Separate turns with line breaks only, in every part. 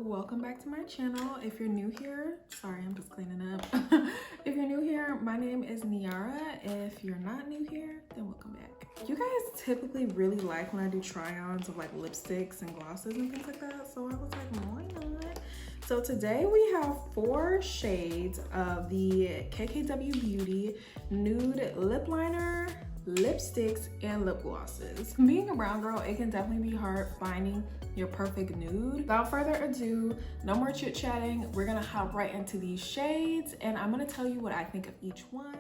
welcome back to my channel. If you're new here, sorry, I'm just cleaning up. If you're new here, my name is Niara. If you're not new here, then welcome back. You guys typically really like when I do try-ons of like lipsticks and glosses and things like that, so I was like, why not? So today we have 4 shades of the KKW Beauty Nude Lip Liner, lipsticks, and lip glosses. Being a brown girl, it can definitely be hard finding your perfect nude. Without further ado, no more chit chatting. We're gonna hop right into these shades and I'm gonna tell you what I think of each one.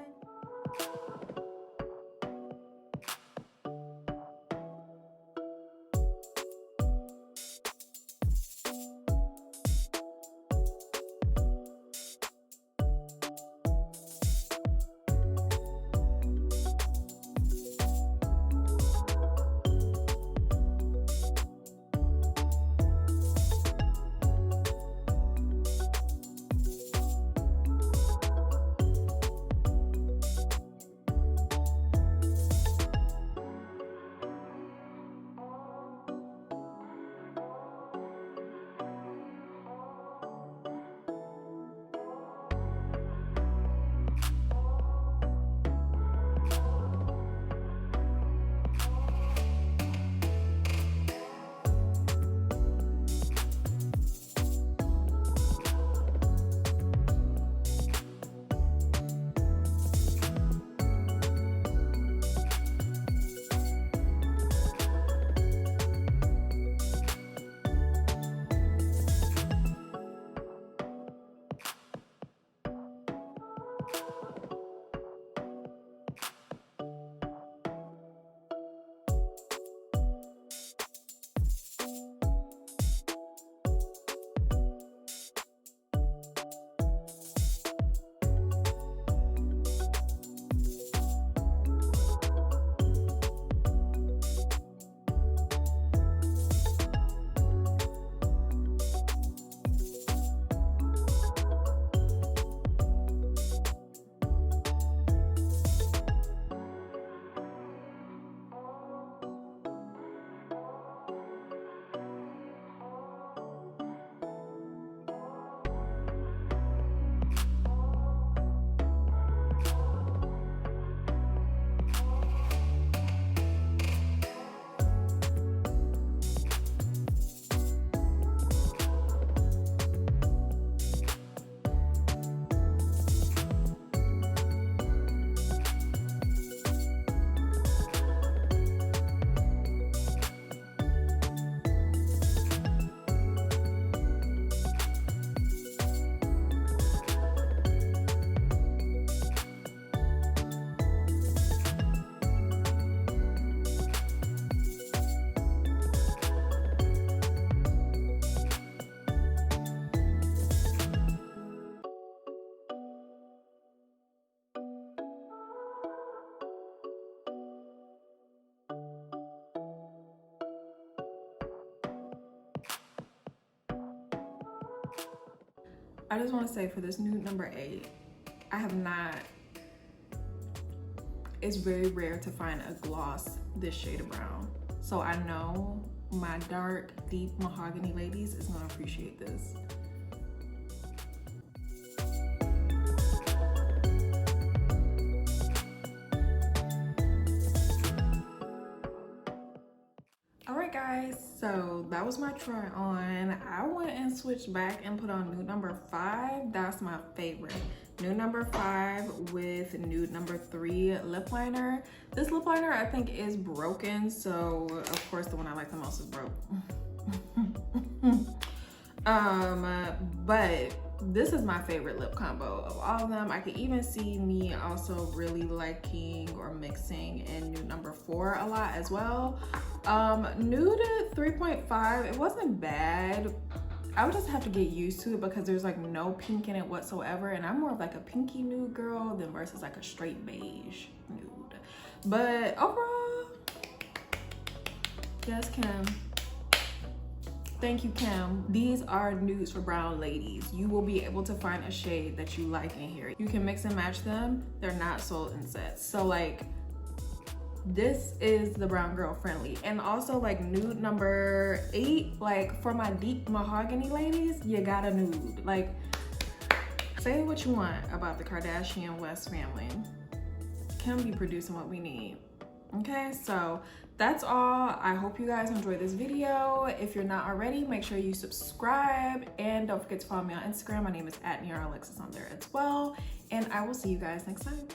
I just want to say for this nude number 8, I have not, it's very rare to find a gloss this shade of brown. So I know my dark, deep mahogany ladies is gonna appreciate this. Alright guys, so that was my try on. I went and switched back and put on nude number 5. That's my favorite. Nude number 5 with nude number 3 lip liner. This lip liner I think is broken, so of course the one I like the most is broke. But this is my favorite lip combo of all of them. I could even see me also really liking or mixing in nude number 4 a lot as well. Nude 3.5, it wasn't bad. I would just have to get used to it because there's like no pink in it whatsoever, and I'm more of like a pinky nude girl than versus like a straight beige nude. But overall, yes, Kim. Thank you, Kim. These are nudes for brown ladies. You will be able to find a shade that you like in here. You can mix and match them. They're not sold in sets. So like, this is the brown girl friendly. And also like nude number 8, like for my deep mahogany ladies, you got a nude. Like, say what you want about the Kardashian West family. Kim be producing what we need. Okay, so that's all. I hope you guys enjoyed this video. If you're not already, make sure you subscribe and don't forget to follow me on Instagram. My name is @Niara Alexis on there as well. And I will see you guys next time.